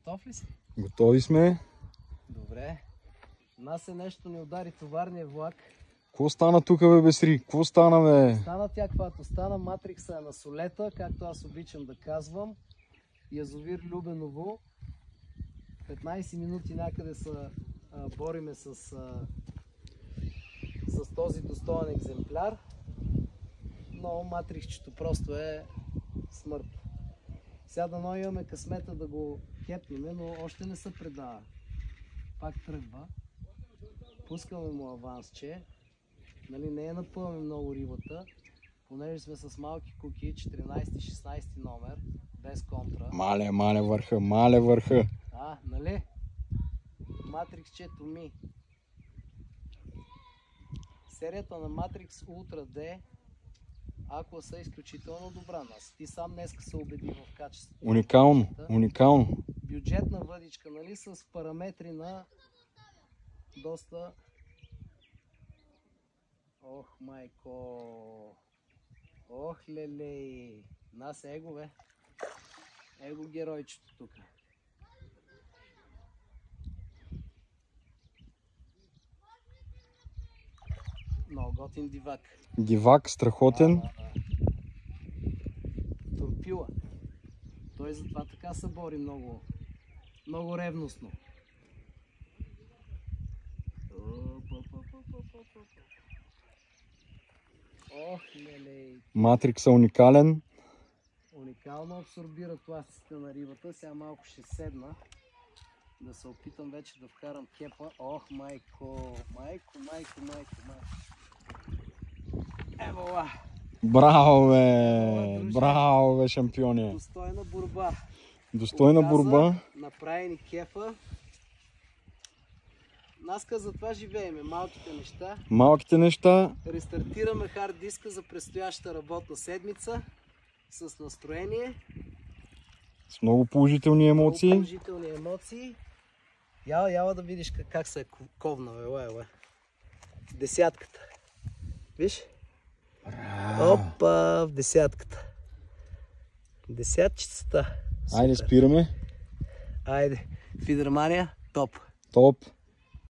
Готов ли си? Готови сме. Добре. Нас нещо ни удари товарния влак. Какво стана тук, бе, Бесри? Какво стана, бе? Стана тя каквато стана. Матрикса е на солета, както аз обичам да казвам. Язовир Любеново. 15 минути някъде се бориме с този достоен екземпляр. Но матрикчето просто е смърт. Сега дано имаме късмета да го хепнеме, но още не се предава. Пак тръгва. Пускаме му авансче. Нали, не е напълни много рибата, понеже сме с малки куки, 14-16 номер, без контра. Мале върха, мале върха. Нали? Матриксчето ми. Серията на Matrix Ultra D Aqua са изключително добра. Нас. Ти сам днеска се убеди в качеството. Уникално, уникално. Бюджетна въдичка, нали, с параметри на доста... Ох, майко! Ох, леле! Нас его, бе! Его геройчето тук. Много готин дивак. Дивак, страхотен. Турпила. Той затова така се бори много, много ревностно. Ох, лелей. Матрикса уникален. Уникално абсорбира тластиците на рибата. Сега малко ще седна. Да се опитам вече да вкарам кепа. Ох, майко. Майко. Евола. Браво, бе! Браво, бе, шампионе! Достойна борба. Достойна борба. Направи ни кефа. Наска за това живееме. Малките неща. Малките неща. Рестартираме хард диска за предстоящата работна седмица. С настроение. С много положителни емоции. Много положителни емоции. Яла да видиш как се е ковнал. Ела. Десятката. Виж? Опа, в десятката. Десятчицата. Айде, спираме. Айде. Фидермания, топ. Топ.